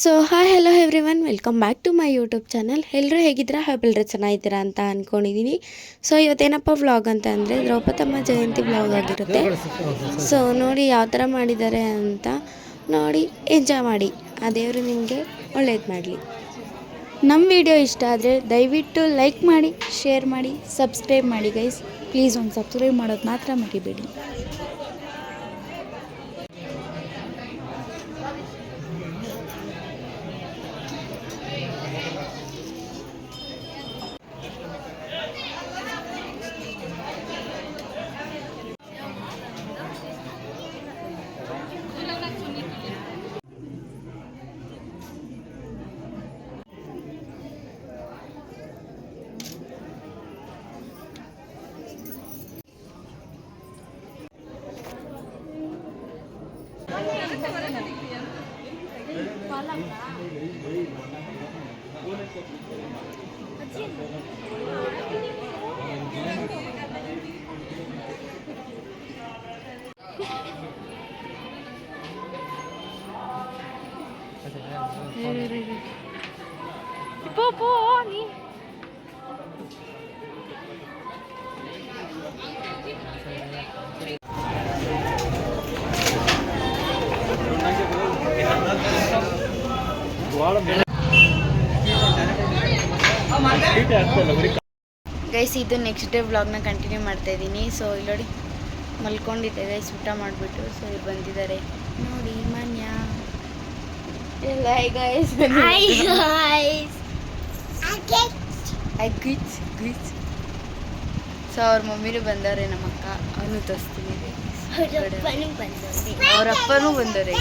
So hi hello everyone welcome back to my YouTube channel. ಎಲ್ಲರೂ ಹೇಗಿದ್ದೀರಾ? ಎಲ್ಲರೂ ಚೆನ್ನಾಗಿದ್ದೀರಾ ಅಂತ ಅಂದ್ಕೊಂಡಿದ್ದೀನಿ. ಸೊ ಇವತ್ತೇನಪ್ಪ ವ್ಲಾಗ್ ಅಂತ ಅಂದರೆ ದ್ರೌಪದಮ್ಮ ಜಯಂತಿ ವ್ಲಾಗ್ ಆಗಿರುತ್ತೆ. ಸೊ ನೋಡಿ ಯಾವ ಥರ ಮಾಡಿದ್ದಾರೆ ಅಂತ ನೋಡಿ ಎಂಜಾಯ್ ಮಾಡಿ. ಆ ದೇವರು ನಿಮಗೆ ಒಳ್ಳೇದು ಮಾಡಲಿ. ನಮ್ಮ ವಿಡಿಯೋ ಇಷ್ಟ ಆದರೆ ದಯವಿಟ್ಟು ಲೈಕ್ ಮಾಡಿ, ಶೇರ್ ಮಾಡಿ, ಸಬ್ಸ್ಕ್ರೈಬ್ ಮಾಡಿ ಗೈಸ್. ಪ್ಲೀಸ್ ಒಂದು ಸಬ್ಸ್ಕ್ರೈಬ್ ಮಾಡೋದು ಮಾತ್ರ ಮರಿಬೇಡಿ. ಗೈಸ್ ಇದು ನೆಕ್ಸ್ಟ್ ಡೇ ವ್ಲಾಗ್ನ ಕಂಟಿನ್ಯೂ ಮಾಡ್ತಾ ಇದ್ದೀನಿ. ಸೊ ಇಲ್ಲಿ ನೋಡಿ ಮಲ್ಕೊಂಡಿದ್ದೆ ಗೈಸ್ ಊಟ ಮಾಡಿಬಿಟ್ಟು. ಸೊ ಇವ್ರು ಬಂದಿದ್ದಾರೆ ನೋಡಿ ಮಾನ್ಯ ಎಲ್ಲ. ಸೊ ಅವ್ರ ಮಮ್ಮಿನೂ ಬಂದವ್ರೆ, ನಮ್ಮ ಅಕ್ಕ ಅವನು ತೋರಿಸ್ತೀನಿ. ಅವ್ರ ಅಪ್ಪನೂ ಬಂದವ್ರೆ.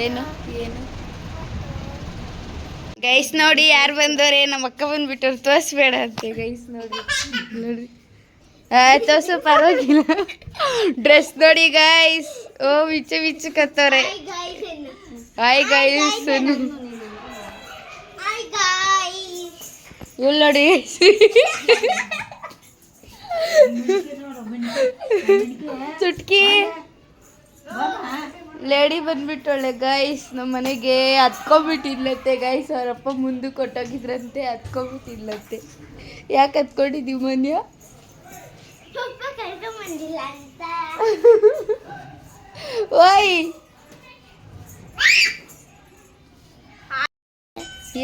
ಏನು ಏನು ಗೈಸ್ ನೋಡಿ ಯಾರು ಬಂದವ್ರೆ? ನಮ್ಮ ಅಕ್ಕ ಬಂದ್ಬಿಟ್ಟವ್ರು. ತೋರಿಸ್ಬೇಡ ಅಂತೆ ಗೈಸ್. ನೋಡಿ ನೋಡಿ ತೋರ್ಸು ಪರವಾಗಿಲ್ಲ. ಡ್ರೆಸ್ ನೋಡಿ ಗೈಸ್. ಓ ಬಿಚ್ಚು ಬಿಚ್ಚು ಕತ್ತವ್ರೆ. Hi guys. ಇವ್ಳು ನೋಡಿ ಚುಟ್ಕಿ ಲೇಡಿ ಬಂದ್ಬಿಟ್ಟೊಳ್ಳೆ ಗೈಸ್. ನಮ್ಮ ಮನೆಗೆ ಹತ್ಕೊಂಡ್ಬಿಟ್ಟಿಲ್ಲತ್ತೆ ಗೈಸ್. ಅವರಪ್ಪ ಮುಂದೆ ಕೊಟ್ಟೋಗಿದ್ರಂತೆ, ಹತ್ಕೊಂಡ್ಬಿಟ್ಟಿಲ್ಲತ್ತೆ. ಯಾಕೆ ಹತ್ಕೊಂಡಿದ್ದೀವಿ ಮನ್ಯ? ಓಯ್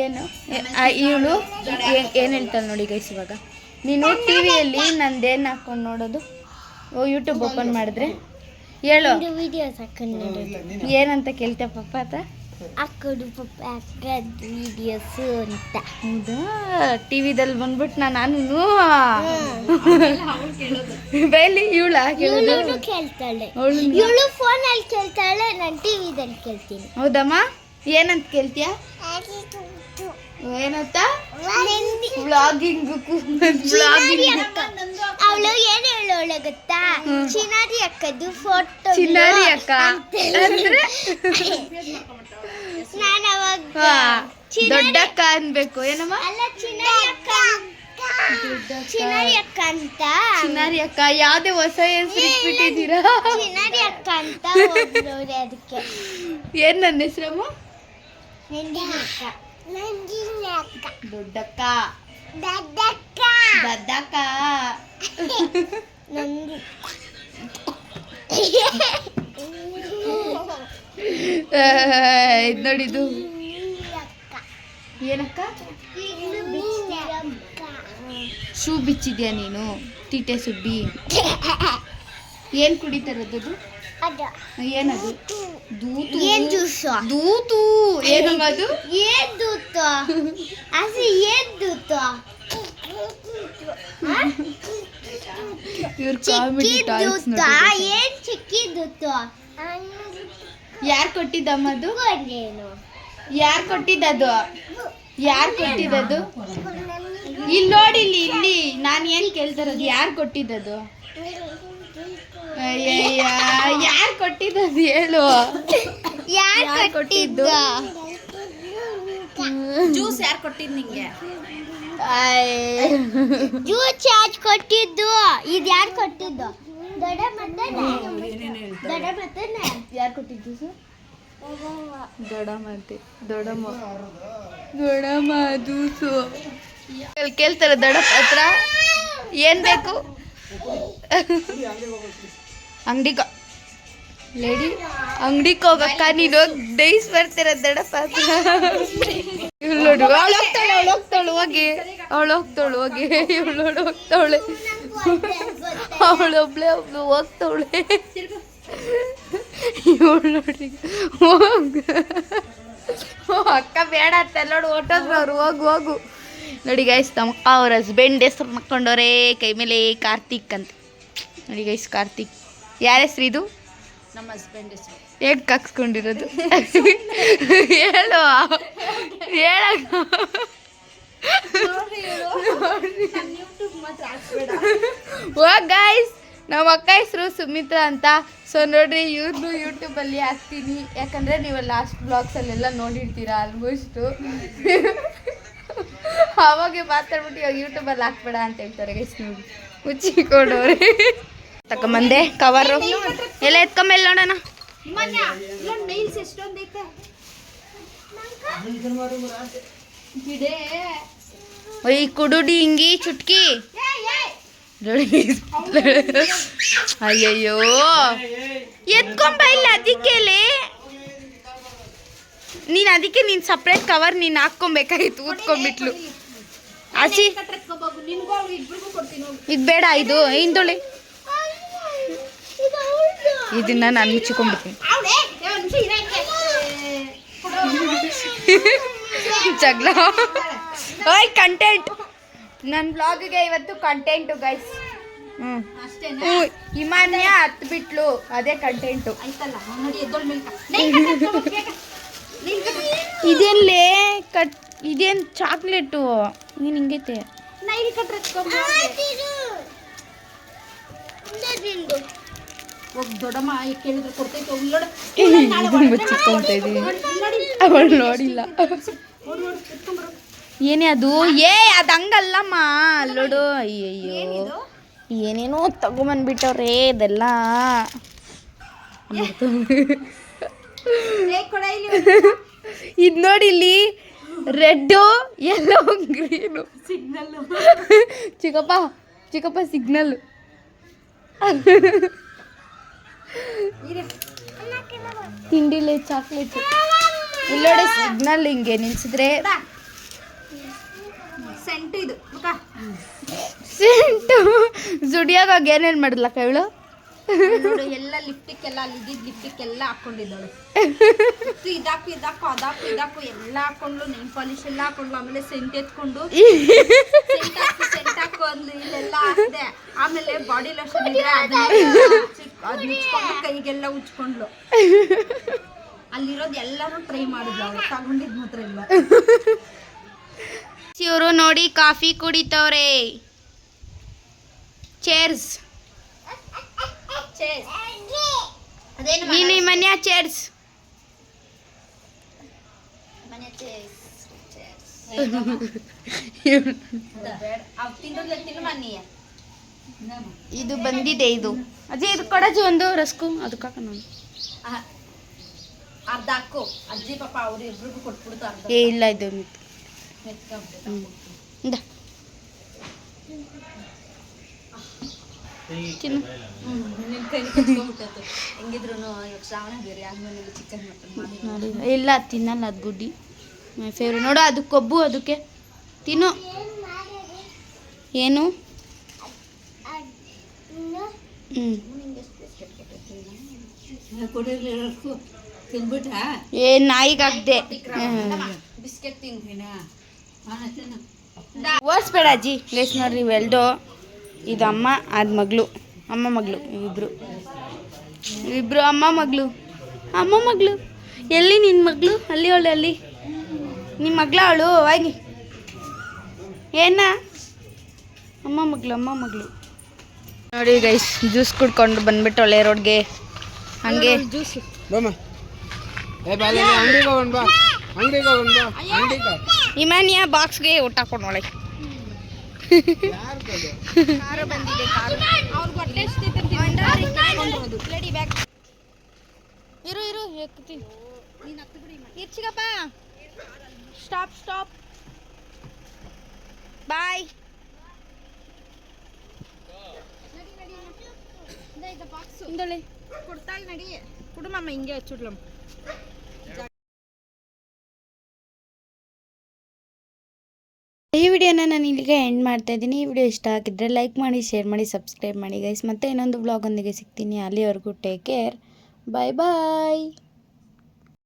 ಏನು ಇವಳು ಏನು ಹೇಳ್ತಾಳೆ ನೋಡಿ ಗೈಸ್. ಇವಾಗ ನೀನು ಟಿ ವಿಯಲ್ಲಿ ನಂದೇನು ಹಾಕೊಂಡು ನೋಡೋದು? ಓ ಯೂಟ್ಯೂಬ್ ಓಪನ್ ಮಾಡಿದ್ರೆ ಹೇಳು ವಿಡಿಯೋಸ್ ಹಾಕೊಂಡು ನೋಡೋದು ಏನಂತ ಕೇಳ್ತೇವೆ ಪಪ್ಪ ಆತ? ಹಾಕೋದು ಪಪ್ಪ ಹಾಕೋದು ವಿಡಿಯೋಸು ಅಂತ. ಹೌದಾ? ಟಿ ವಿದಲ್ಲಿ ಬಂದ್ಬಿಟ್ಟು ನಾನು ಬೈಲಿ ಇವಳು ಕೇಳ್ತಾಳೆ. ಇವಳು ಫೋನಲ್ಲಿ ಕೇಳ್ತಾಳೆ, ನಾನು ಟಿ ವಿದಲ್ಲಿ ಕೇಳ್ತೀನಿ. ಹೌದಮ್ಮ? ಏನಂತ ಕೇಳ್ತೀಯ? ಏನಂತ? ವ್ಲಾಗಿಂಗ್. ಅವಳು ಏನು ಹೇಳೋಳ ಗೊತ್ತಾ? ಚಿನಾರಿ ಅಕ್ಕದು ಫೋಟೋ. ಚಿನಾರಿ ಅಕ್ಕ ಅಂದ್ರೆ ನಾನು ಅವಾಗ ದೊಡ್ಡಕ್ಕ ಅನ್ಬೇಕು. ಏನಮ್ಮ? ಅಲ್ಲ ಚಿನಾರಿ ಅಕ್ಕ. ಚಿನಾರಿ ಅಕ್ಕ ಅಂತ. ಚಿನಾರಿ ಅಕ್ಕ ಯಾವ್ದೇ ಹೊಸ ಹೆಸರು ಇಟ್ಬಿಟ್ಟಿದ್ದೀರಾ? ಚಿನಾರಿ ಅಕ್ಕ ಅಂತ ಹೋಗ್ರವ್ರೆ. ಅದಕ್ಕೆ ಏನ್ ನನ್ನ ಹೆಸರಮ್ಮ? ದೊಡ್ಡಕ್ಕ. ದೊಡ್ಡಕ್ಕ ದೊಡ್ಡಕ್ಕ ಇದು ನೋಡಿದು ಏನಕ್ಕ? ಶೂ ಬಿಚ್ಚಿದ್ಯಾ ನೀನು? ತೀಟೆ ಸುಬ್ಬಿ. ಏನ್ ಕುಡಿತಾರದ್ದು? ಏನದು? ದೂತು. ದೂತು ಏನಮ್ಮ ಅದು? ಏನ್ ದೂತು? ಅದು ಏನ್ ದೂತು? ಇವ್ರ ಕಾಮಿಡಿ ಟಾಯ್ಸ್ ನೋಡಿ. ಏನ್ ಚಿಕ್ಕಿ ದೂತು? ಯಾರು ಕೊಟ್ಟಿದ್ದಮ್ಮ ಅದು? ಯಾರು ಕೊಟ್ಟಿದ್ದದು? ಯಾರು ಕೊಟ್ಟಿದ್ದದು? ಇಲ್ಲಿ ನೋಡಿ, ಇಲ್ಲಿ ನಾನು ಏನ್ ಕೇಳ್ತಾರದು? ಯಾರು ಕೊಟ್ಟಿದ್ದದು? ಯಾರು ಕೊಟ್ಟಿದ್ದದು ಹೇಳು. ಯಾರು ಕೊಟ್ಟಿದ್ದು? ಜ್ಯೂಸ್ ಯಾರು ಕೊಟ್ಟಿದ್ದು ನಿಂಗೆ? ಜ್ಯೂಸ್ ಯಾರು ಕೊಟ್ಟಿದ್ದು? ಇದು ಯಾರು ಕೊಟ್ಟಿದ್ದು? ದೊಡ್ಡ ಮತ್ತೆ ಯಾರು ಕೊಟ್ಟಿದ್ದು ಸರ್? ದೊಡಮ್ಮ ದೂಸು ಕೇಳ್ತಾರೆ ದೊಡ್ಡಪ್ಪ ಹತ್ರ ಏನ್ ಬೇಕು ಅಂಗಡಿಗ ಲೇಡಿ ಅಂಗಡಿಗೆ ಹೋಗಕ್ಕ ನೀನು ಹೋಗಿ ಡೈಸ್ ಬರ್ತೀರ ದೊಡ್ಡಪ್ಪ ಹತ್ರ ನೋಡು ಅವಳು ಹೋಗ್ತಾಳು ಹೋಗಿ ಇವಳು ನೋಡು ಹೋಗ್ತಾವಳೆ ಅವಳೊಬ್ಳೆ ಹೋಗ್ತಾವಳೆ ಇವಳು ನೋಡಿ ಅಕ್ಕ ಬೇಡ ಅಂತ ನೋಡು ಹೊಟ್ಟೋದ್ರು ಅವ್ರು ಹೋಗು ನೋಡಿ ಗೈಸ್ ನಮ್ಮಕ್ಕ ಅವ್ರ ಹಸ್ಬೆಂಡ್ ಹೆಸ್ರು ಮಕ್ಕೊಂಡವ್ರೆ ಕೈ ಮೇಲೆ ಕಾರ್ತಿಕ್ ಅಂತ ನೋಡಿ ಗೈಸ್ ಕಾರ್ತಿಕ್ ಯಾರ ಹೆಸ್ರು ಇದು ನಮ್ಮ ಹಸ್ಬೆಂಡ್ ಹೆಸರು ಹೇಗೆ ಕಾಕ್ಸ್ಕೊಂಡಿರೋದು ಹೇಳು ಗೈಸ್ ನಮ್ಮ ಅಕ್ಕ ಹೆಸರು ಸುಮಿತ್ರಾ ಅಂತ. ಸೊ ನೋಡ್ರಿ ಇವ್ರನ್ನೂ ಯೂಟ್ಯೂಬಲ್ಲಿ ಹಾಕ್ತೀನಿ, ಯಾಕಂದರೆ ನೀವು ಲಾಸ್ಟ್ ಬ್ಲಾಗ್ಸಲ್ಲೆಲ್ಲ ನೋಡಿರ್ತೀರ ಆಲ್ಮೋಸ್ಟು. ಅವಾಗೆ ಮಾತಾಡ್ಬಿಟ್ಟು ಇವಾಗ ಯೂಟ್ಯೂಬಲ್ಲಿ ಹಾಕ್ಬೇಡ ಅಂತ ಹೇಳ್ತಾರೆ ಗೈಸ್. ನೋಡಿ ಮುಚ್ಚಿಕೊಂಡವ್ರೆ ತಗೊಂಬಂದೆ ಕವರು ಎಲ್ಲ ಎತ್ಕೊಂಬಲ್ಲಿ ನೋಡೋಣ. ಒಯ್ ಕುಡುಡಿ ಹಿಂಗಿ ಚುಟ್ಕಿ ಅಯ್ಯಯ್ಯೋ ಎತ್ಕೊಂಬ ಇಲ್ಲ ಅದಕ್ಕೆಲೆ ನೀನು ಸಪ್ರೇಟ್ ಕವರ್ ನೀನು ಹಾಕ್ಕೊಬೇಕಾಗಿತ್ತು ಊದ್ಕೊಂಡ್ಬಿಟ್ಲು ಹಸಿ ಇದು ಬೇಡ ಇದು ಹಿಂದುಳಿ ಇದನ್ನ ನಾನು ಮುಚ್ಚಿಕೊಂಡ್ಬಿಡ್ತೀನಿ ಜಗಳ ಓಯ್ ಕಂಟೆಂಟ್ ನನ್ನ ಬ್ಲಾಗ್ಗೆ ಇವತ್ತು ಕಂಟೆಂಟು ಗೈಸ್. ಹಿಮಾನ್ಯ ಹತ್ತು ಬಿಟ್ಲು ಅದೇ ಕಂಟೆಂಟು. ಇದೇನ್ಲೇ ಇದೇನು ಚಾಕ್ಲೇಟು ನೀನು ಹಿಂಗೈತೆ ದೊಡ್ಡಮ್ಮ ಕೇಳಿದ್ರೆ ಕೊಡ್ತೈತೆ ಮುಚ್ಚಿಕೊಂತ ಇದೀನಿ ಅವಳು ನೋಡಿಲ್ಲ. ಏನೇ ಅದು ಅದು ಹಂಗಲ್ಲಮ್ಮ ಅಲ್ಲೋಡು. ಅಯ್ಯಯ್ಯೋ ಏನೇನೋ ತಗೊಂಬಂದ್ಬಿಟ್ಟವ್ರೆ ಇದೆಲ್ಲ. ಇದು ನೋಡಿ ಇಲ್ಲಿ ರೆಡ್ಡು ಎಲ್ಲೋ ಗ್ರೀನು ಸಿಗ್ನಲ್ಲು ಚಿಕ್ಕಪ್ಪ ಸಿಗ್ನಲ್ಲು. ತಿಂಡಿಲೆ ಚಾಕ್ಲೇಟ್ ಇಲ್ಲೋಡೆ ಸಿಗ್ನಲ್ ಹಿಂಗೆ ನಿಲ್ಸಿದ್ರೆ ಸೆಂಟು ಜುಡಿಯಾಗ ಏನೇನು ಮಾಡಿದ್ಲ ಕೈಳು ಎಲ್ಲ ಲಿಪ್ಟಿಕ್ಕೆಲ್ಲ ಅಲ್ಲಿ ಇದ್ದಿದ್ದು ಲಿಪ್ಟಿಕ್ಕೆಲ್ಲ ಹಾಕೊಂಡಿದ್ದಾಳೆ. ಇದಾಕು ಎಲ್ಲ ಹಾಕೊಂಡು ನೈನ್ ಪಾಲಿಶ್ ಎಲ್ಲ ಹಾಕೊಂಡು ಆಮೇಲೆ ಸೆಂಟ್ ಎತ್ಕೊಂಡು ಸೆಂಟ್ ಹಾಕು ಅಂದ್ಲು ಇಲ್ಲೆಲ್ಲ ಹಾಕ್ದೆ. ಆಮೇಲೆ ಬಾಡಿ ಲೋಷನ್ ಇದ್ರೆ ಅದನ್ನ ಉಚ್ಕೊಂಡು ಕೈಗೆಲ್ಲ ಉಚ್ಕೊಂಡ್ಲು. ಅಲ್ಲಿರೋದು ಎಲ್ಲರೂ ಟ್ರೈ ಮಾಡಿದ್ಲು ಅವಳು ತಗೊಂಡಿದ್ ಮಾತ್ರ ಇಲ್ಲ. ಇವರು ನೋಡಿ ಕಾಫಿ ಕುಡಿತವ್ರೆ. ಚೇರ್ಸ್ ನೀನು ಮನ್ಯಾ ಚೇರ್ಸ್ ಇದು ಬಂದಿದೆ. ಇದು ಅಜ್ಜಿ ಇದು ಕೊಡಜು ಒಂದು ರಸ್ಕು ಅದಕ್ಕೆ ನಾನು ಅರ್ಧ ಹಾಕು ಅಜ್ಜಿ ಪಾಪ ಅವ್ರು ಇಬ್ರಿಗೂ ಕೊಟ್ಬಿಡ್ತು. ಏ ಇಲ್ಲ ಇದು ಹೆಂಗಿದ್ರು ಶ್ರಾವಣ ಬೇರೆ ಆದ್ಮೇಲೆ ಚಿಕನ್ ಮಟನ್ ಇಲ್ಲ ತಿನ್ನಲ್ಲ ಅದು ಗುಡ್ಡಿ ಮೈ ಫೇವ್ರೇಟ್. ನೋಡು ಅದು ಕೊಬ್ಬು ಅದಕ್ಕೆ ತಿನ್ನು. ಏನು ಏ ನಾಯಿಗೆ ಹಾಕ್ದೆ ಬಿಸ್ಕೆಟ್ ತಿಂದಿನ ಓಡಿಸ್ಬೇಡ ಅಜ್ಜಿ. ಲೇಸ್ ನೋಡ್ರಿ ಇವೆಲ್ಡು ಇದು ಅಮ್ಮ ಅದು ಮಗಳು ಅಮ್ಮ ಮಗಳು ಇಬ್ರು ಅಮ್ಮ ಮಗಳು. ಎಲ್ಲಿ ನಿನ್ನ ಮಗಳು? ಅಲ್ಲಿ ಅವಳು ಅಲ್ಲಿ ನಿಮ್ಮ ಮಗಳ ಅವಳು ಹೋಗಿ ಏನ ಅಮ್ಮ ಮಗಳು ನೋಡಿ ಗೈಸ್. ಜ್ಯೂಸ್ ಕುಡ್ಕೊಂಡು ಬಂದ್ಬಿಟ್ಟವಳೆ ರೋಡ್ಗೆ ಹಂಗೆ ಜ್ಯೂಸ್ ಇಮಾನಿಯ ಬಾಕ್ಸ್ಗೆ ಊಟ ಹಾಕೊಂಡೋಳೆ. ಇರು ಇರ್ಚಿಗಪ್ಪ ಸ್ಟಾಪ್ ಬಾಯ್. ಕೊಡ್ತಾ ನಡಿ ಕುಡುಮಮ್ಮ ಹಿಂಗೆ ಹಚ್ಚಿಡ್ಲಮ್ಮ. ಈ ವಿಡಿಯೋನ ನಾನು ಇಲ್ಲಿಗೆ ಎಂಡ್ ಮಾಡ್ತಾ ಇದ್ದೀನಿ. ಈ ವಿಡಿಯೋ ಇಷ್ಟ ಆಗಿದ್ದರೆ ಲೈಕ್ ಮಾಡಿ, ಶೇರ್ ಮಾಡಿ, ಸಬ್ಸ್ಕ್ರೈಬ್ ಮಾಡಿ ಗೈಸ್. ಮತ್ತೆ ಇನ್ನೊಂದು ವ್ಲಾಗೊಂದಿಗೆ ಸಿಗ್ತೀನಿ. ಅಲ್ಲಿವರೆಗೂ ಟೇಕ್ ಕೇರ್. ಬಾಯ್ ಬಾಯ್.